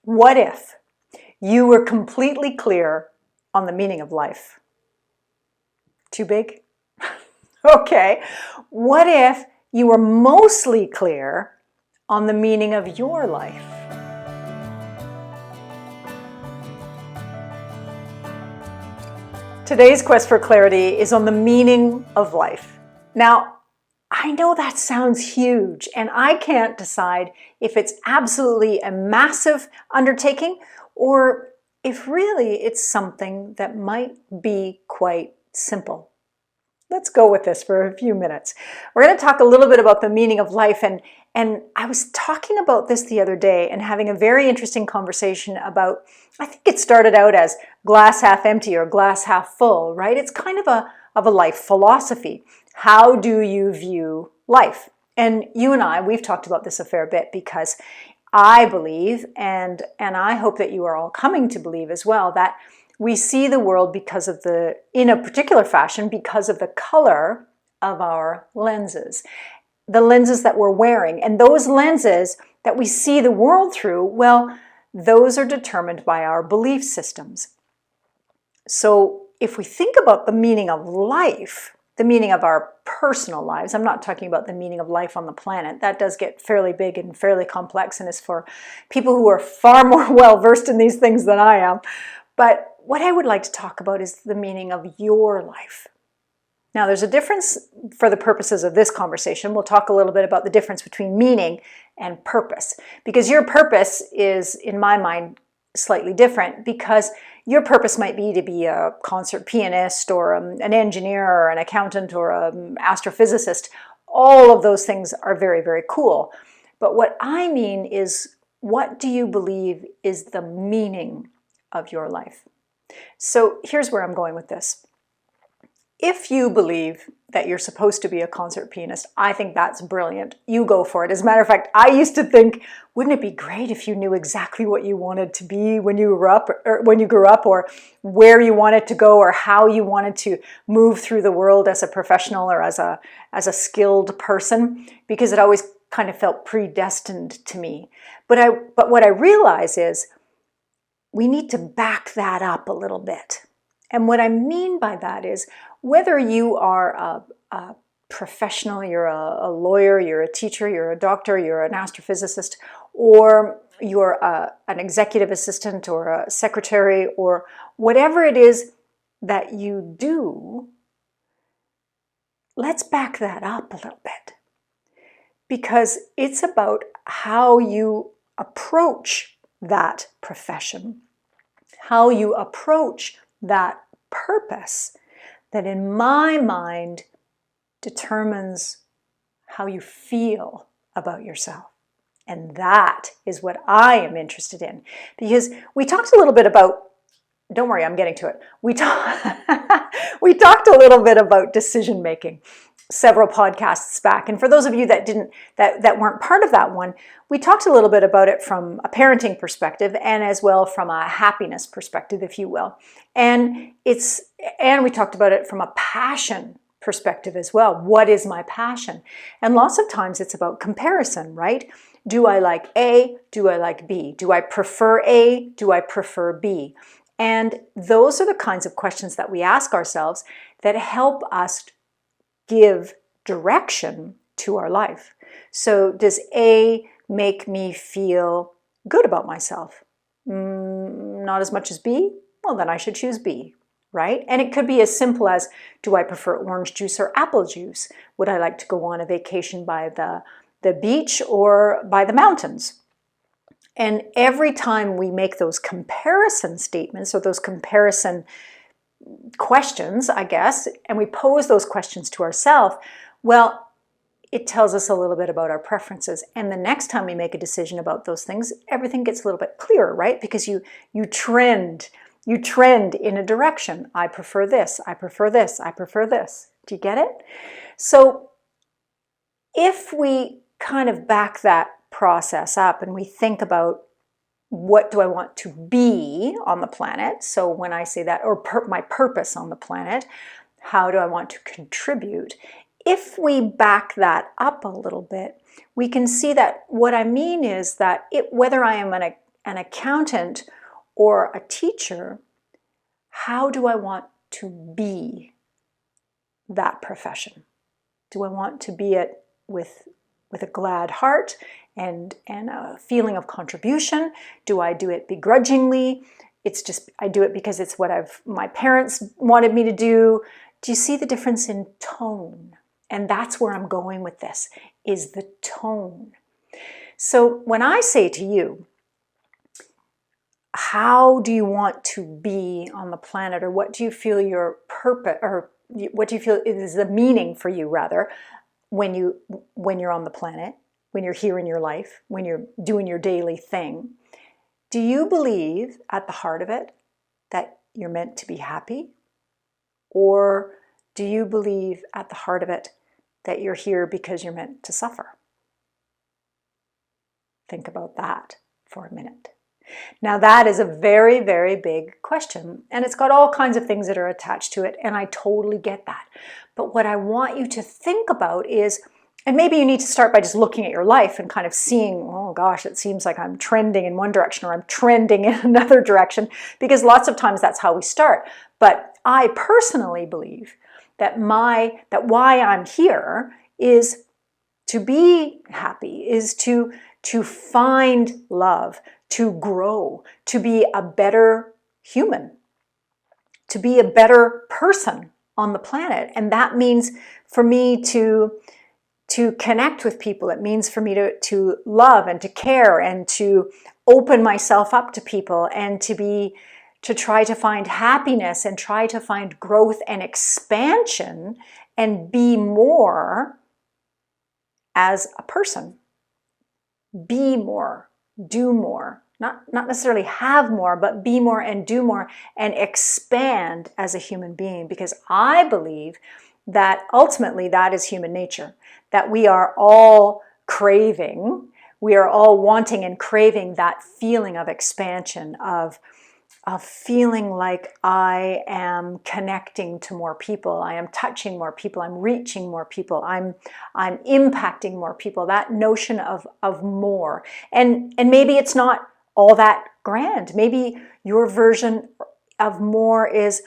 What if you were completely clear on the meaning of life? Too big? Okay. What if you were mostly clear on the meaning of your life? Today's quest for clarity is on the meaning of life. Now, I know that sounds huge, and I can't decide if it's absolutely a massive undertaking or if really it's something that might be quite simple. Let's go with this for a few minutes. We're going to talk a little bit about the meaning of life, and I was talking about this the other day and having a very interesting conversation about, I think it started out as glass half empty or glass half full, right? It's kind of a life philosophy. How do you view life? And you and I, we've talked about this a fair bit because I believe, and I hope that you are all coming to believe as well, that we see the world in a particular fashion because of the color of our lenses, the lenses that we're wearing. And those lenses that we see the world through, well, those are determined by our belief systems. So if we think about the meaning of life, the meaning of our personal lives, I'm not talking about the meaning of life on the planet. That does get fairly big and fairly complex and is for people who are far more well-versed in these things than I am. But what I would like to talk about is the meaning of your life. Now, there's a difference for the purposes of this conversation. We'll talk a little bit about the difference between meaning and purpose, because your purpose is, in my mind, slightly different, because your purpose might be to be a concert pianist or an engineer or an accountant or an astrophysicist. All of those things are very, very cool. But what I mean is, what do you believe is the meaning of your life? So here's where I'm going with this. If you believe that you're supposed to be a concert pianist, I think that's brilliant. You go for it. As a matter of fact, I used to think, wouldn't it be great if you knew exactly what you wanted to be when you grew up, or where you wanted to go, or how you wanted to move through the world as a professional or as a skilled person, because it always kind of felt predestined to me. But what I realize is we need to back that up a little bit. And what I mean by that is, whether you are a professional, you're a lawyer, you're a teacher, you're a doctor, you're an astrophysicist, or you're an executive assistant or a secretary, or whatever it is that you do, let's back that up a little bit. Because it's about how you approach that profession, how you approach that purpose, that in my mind determines how you feel about yourself. And that is what I am interested in. Because we talked a little bit about, don't worry, I'm getting to it. We talked a little bit about decision making several podcasts back. And for those of you that weren't part of that one, we talked a little bit about it from a parenting perspective and as well from a happiness perspective, if you will. And we talked about it from a passion perspective as well. What is my passion? And lots of times it's about comparison, right? Do I like A? Do I like B? Do I prefer A? Do I prefer B? And those are the kinds of questions that we ask ourselves that help us give direction to our life. So does A make me feel good about myself? Not as much as B? Well, then I should choose B, right? And it could be as simple as, do I prefer orange juice or apple juice? Would I like to go on a vacation by the beach or by the mountains? And every time we make those comparison statements or those comparison questions, I guess, and we pose those questions to ourselves, well, it tells us a little bit about our preferences. And the next time we make a decision about those things, everything gets a little bit clearer, right? Because you trend in a direction. I prefer this, I prefer this, I prefer this. Do you get it? So if we kind of back that process up and we think about, what do I want to be on the planet? So when I say that, or my purpose on the planet, how do I want to contribute? If we back that up a little bit, we can see that what I mean is that whether I am an accountant or a teacher, how do I want to be that profession? Do I want to be it with a glad heart and a feeling of contribution? Do I do it begrudgingly? It's just, I do it because it's what my parents wanted me to do. Do you see the difference in tone? And that's where I'm going with this, is the tone. So when I say to you, how do you want to be on the planet, or what do you feel your purpose, or what do you feel is the meaning for you, rather, when you're on the planet, when you're here in your life, when you're doing your daily thing? Do you believe at the heart of it that you're meant to be happy? Or do you believe at the heart of it that you're here because you're meant to suffer? Think about that for a minute. Now that is a very, very big question, and it's got all kinds of things that are attached to it, and I totally get that. But what I want you to think about is, and maybe you need to start by just looking at your life and kind of seeing, oh gosh, it seems like I'm trending in one direction or I'm trending in another direction, because lots of times that's how we start. But I personally believe that why I'm here is to be happy, is to find love, to grow, to be a better human, to be a better person on the planet. And that means for me to connect with people. It means for me to love and to care and to open myself up to people, and to try to find happiness and try to find growth and expansion and be more as a person. Be more, do more, not necessarily have more, but be more and do more and expand as a human being, because I believe that ultimately that is human nature, that we are all craving, we are all wanting and craving that feeling of expansion, of feeling like I am connecting to more people, I am touching more people, I'm reaching more people, I'm impacting more people, that notion of more. And maybe it's not all that grand. Maybe your version of more is,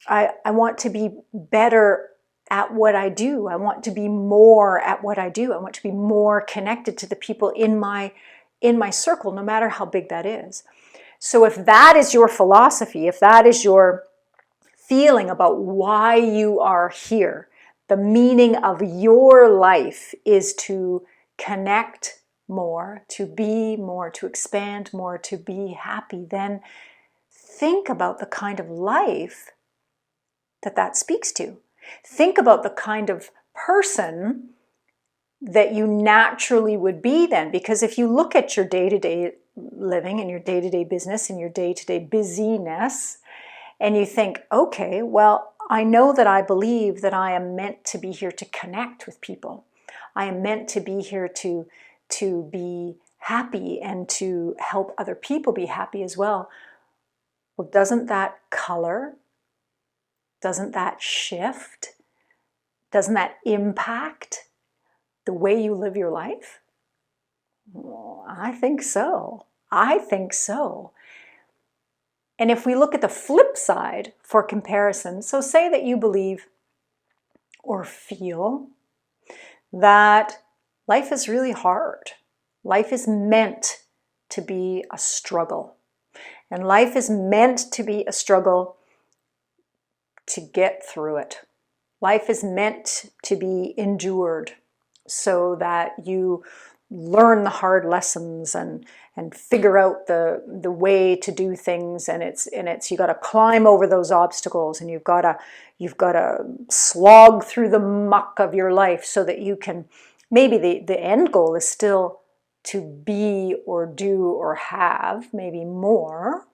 I want to be better at what I do. I want to be more at what I do. I want to be more connected to the people in my circle, no matter how big that is. So if that is your philosophy, if that is your feeling about why you are here, the meaning of your life is to connect more, to be more, to expand more, to be happy, then think about the kind of life that speaks to. Think about the kind of person that you naturally would be then. Because if you look at your day-to-day living and your day-to-day business and your day-to-day busyness, and you think, okay, well, I know that I believe that I am meant to be here to connect with people. I am meant to be here to be happy and to help other people be happy as well. Well, doesn't that color, doesn't that shift, doesn't that impact the way you live your life? Well, I think so. I think so. And if we look at the flip side for comparison, so say that you believe or feel that life is really hard. Life is meant to be a struggle. And life is meant to be a struggle to get through it. Life is meant to be endured so that you learn the hard lessons and figure out the way to do things, and it's you got to climb over those obstacles, and you've got to slog through the muck of your life so that you can, maybe the end goal is still to be or do or have maybe more,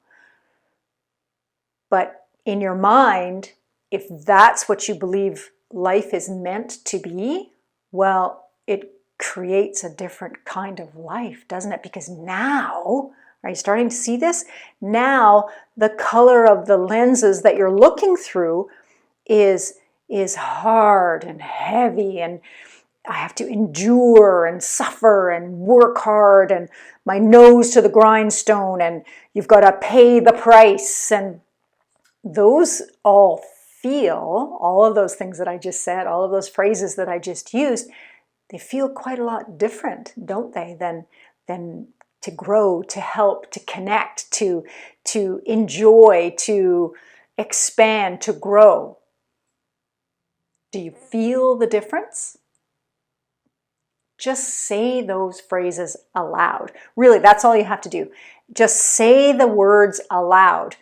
but in your mind, if that's what you believe life is meant to be, well, it creates a different kind of life, doesn't it? Because now, are you starting to see this? Now, the color of the lenses that you're looking through is hard and heavy, and I have to endure and suffer and work hard and my nose to the grindstone and you've got to pay the price. And those all feel, all of those things that I just said, all of those phrases that I just used, they feel quite a lot different, don't they, than to grow, to help, to connect, to enjoy, to expand, to grow. Do you feel the difference? Just say those phrases aloud. Really, that's all you have to do. Just say the words aloud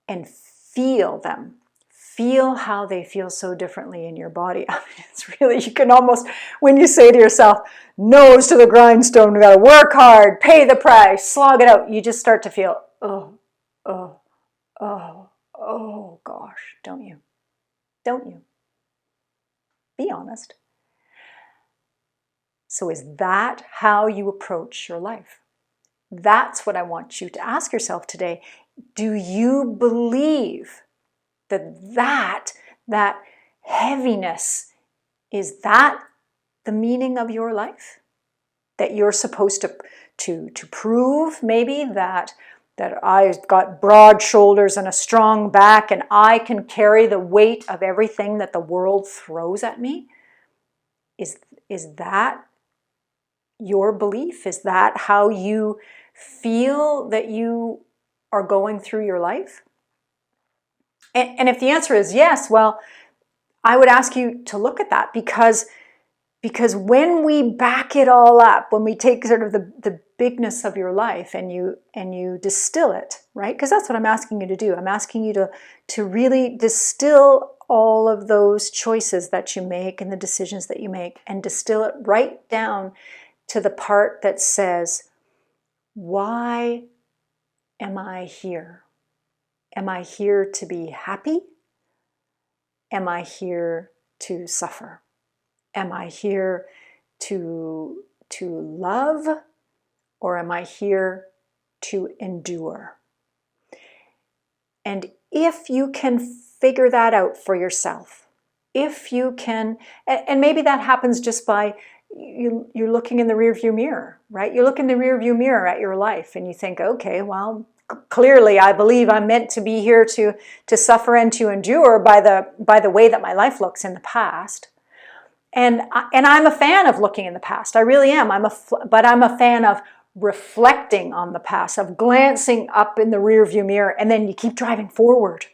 and feel them. Feel how they feel so differently in your body. I mean, it's really, you can almost, when you say to yourself, nose to the grindstone, we gotta work hard, pay the price, slog it out, you just start to feel, oh, oh, oh, oh gosh, don't you? Don't you? Be honest. So is that how you approach your life? That's what I want you to ask yourself today. Do you believe that heaviness, is that the meaning of your life? That you're supposed to prove maybe that I've got broad shoulders and a strong back and I can carry the weight of everything that the world throws at me? Is that your belief? Is that how you feel that you are going through your life? And if the answer is yes, well, I would ask you to look at that because when we back it all up, when we take sort of the bigness of your life and you distill it, right? Because that's what I'm asking you to do. I'm asking you to really distill all of those choices that you make and the decisions that you make and distill it right down to the part that says, why am I here? Am I here to be happy? Am I here to suffer? Am I here to love? Or am I here to endure? And if you can figure that out for yourself, if you can, and maybe that happens just by you're looking in the rearview mirror, right? You look in the rearview mirror at your life and you think, okay, well, clearly I believe I'm meant to be here to suffer and to endure by the way that my life looks in the past. And I'm a fan of looking in the past. I really am. But I'm a fan of reflecting on the past, of glancing up in the rearview mirror, and then you keep driving forward.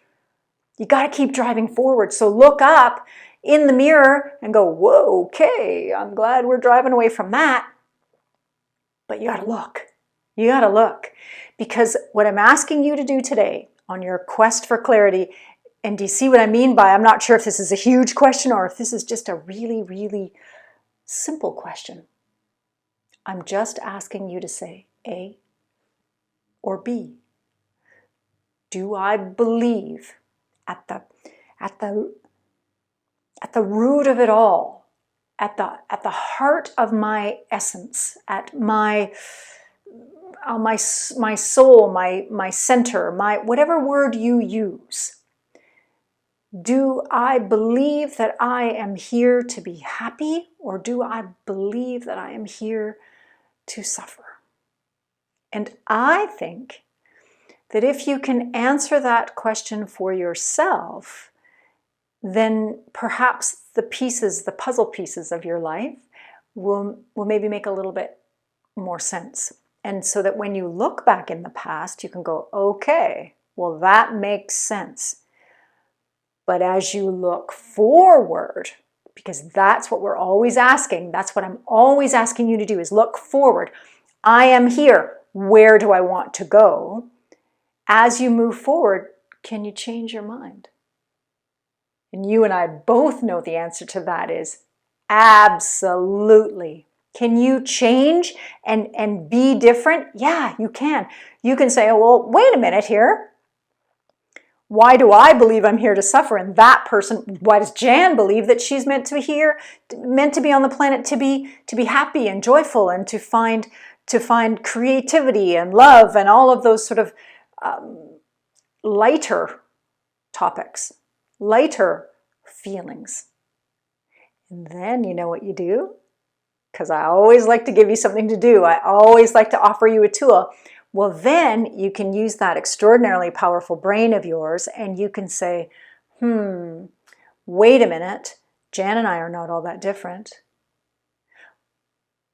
You got to keep driving forward. So look up in the mirror and go, whoa, okay, I'm glad we're driving away from that. But you got to look. You got to look. Because what I'm asking you to do today on your quest for clarity, and do you see what I mean by, I'm not sure if this is a huge question or if this is just a really, really simple question. I'm just asking you to say A or B. Do I believe at the root of it all, at the heart of my essence, at my soul, my center, my whatever word you use, do I believe that I am here to be happy, or do I believe that I am here to suffer? And I think that if you can answer that question for yourself, then perhaps the puzzle pieces of your life will maybe make a little bit more sense. And so that when you look back in the past, you can go, okay, well, that makes sense. But as you look forward, because that's what we're always asking, that's what I'm always asking you to do, is look forward. I am here. Where do I want to go? As you move forward, can you change your mind? And you and I both know the answer to that is absolutely. Can you change and be different? Yeah, you can. You can say, oh, well, wait a minute here. Why do I believe I'm here to suffer? And that person, why does Jan believe that she's meant to be here, meant to be on the planet to be happy and joyful and to find creativity and love and all of those sort of lighter topics, lighter feelings? And then you know what you do? Because I always like to give you something to do. I always like to offer you a tool. Well, then you can use that extraordinarily powerful brain of yours and you can say, wait a minute, Jan and I are not all that different.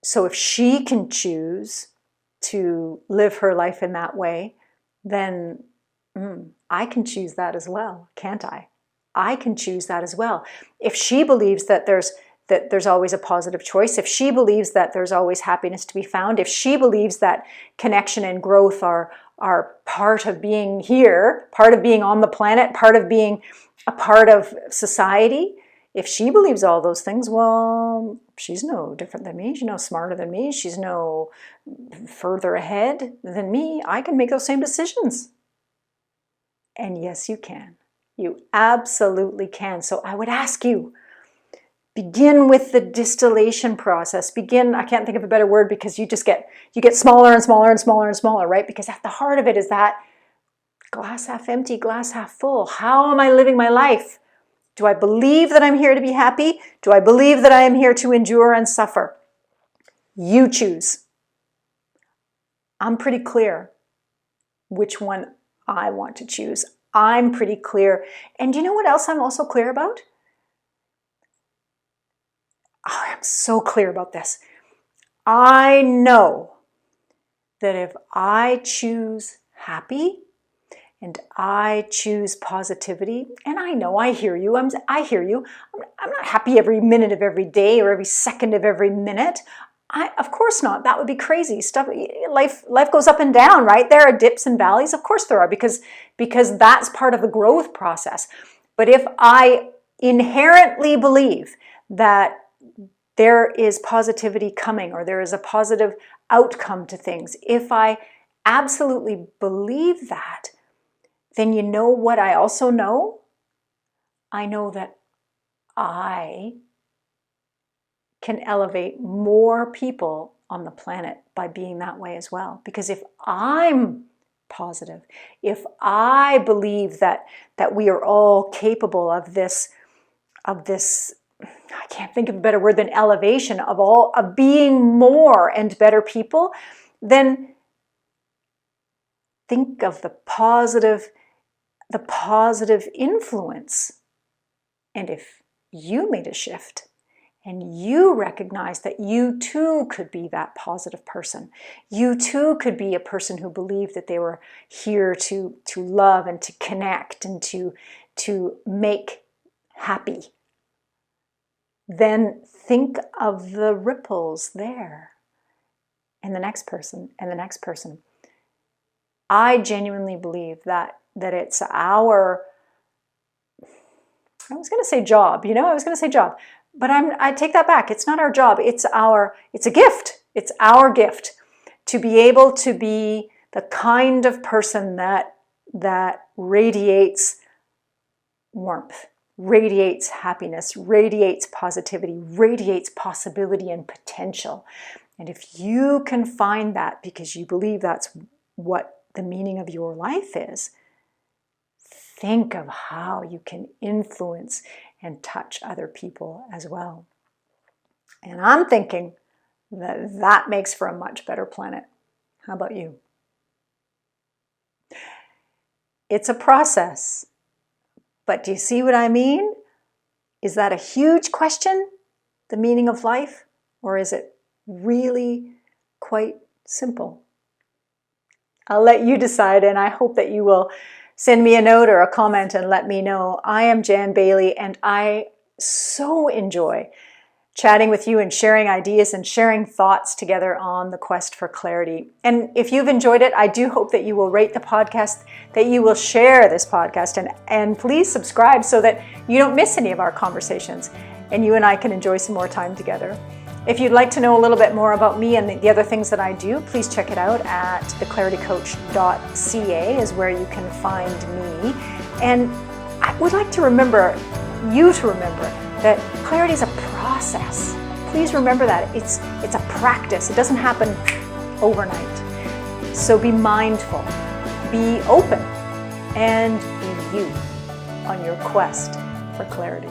So if she can choose to live her life in that way, then I can choose that as well, can't I? I can choose that as well. If she believes that there's always a positive choice, if she believes that there's always happiness to be found, if she believes that connection and growth are part of being here, part of being on the planet, part of being a part of society, if she believes all those things, well, she's no different than me. She's no smarter than me. She's no further ahead than me. I can make those same decisions. And yes, you can. You absolutely can. So I would ask you, begin with the distillation process. I can't think of a better word because you get smaller and smaller and smaller and smaller, right? Because at the heart of it is that glass half empty, glass half full. How am I living my life? Do I believe that I'm here to be happy? Do I believe that I am here to endure and suffer? You choose. I'm pretty clear which one I want to choose. I'm pretty clear. And do you know what else I'm also clear about? Oh, I'm so clear about this. I know that if I choose happy and I choose positivity, and I hear you. I hear you. I'm not happy every minute of every day or every second of every minute. Of course not. That would be crazy stuff. Life goes up and down, right? There are dips and valleys. Of course there are, because that's part of the growth process. But if I inherently believe that there is positivity coming or there is a positive outcome to things, if I absolutely believe that, then you know what I also know? I know that I can elevate more people on the planet by being that way as well. Because if I'm positive, if I believe that we are all capable of this, I can't think of a better word than elevation, of being more and better people, then think of the positive influence. And if you made a shift and you recognize that you too could be that positive person, you too could be a person who believed that they were here to love and to connect and to make happy, then think of the ripples there and the next person and the next person. I genuinely believe that it's our, I was going to say job, but I take that back. It's not our job. It's a gift. It's our gift to be able to be the kind of person that radiates warmth, radiates happiness, radiates positivity, radiates possibility and potential. And if you can find that because you believe that's what the meaning of your life is, think of how you can influence and touch other people as well. And I'm thinking that makes for a much better planet. How about you? It's a process. But do you see what I mean? Is that a huge question, the meaning of life? Or is it really quite simple? I'll let you decide, and I hope that you will send me a note or a comment and let me know. I am Jan Bailey, and I so enjoy chatting with you and sharing ideas and sharing thoughts together on the quest for clarity. And if you've enjoyed it, I do hope that you will rate the podcast, that you will share this podcast, and please subscribe so that you don't miss any of our conversations and you and I can enjoy some more time together. If you'd like to know a little bit more about me and the other things that I do, please check it out at theclaritycoach.ca is where you can find me. And I would like to remember that clarity is a process. Please remember that. It's a practice. It doesn't happen overnight. So be mindful, be open, and be you on your quest for clarity.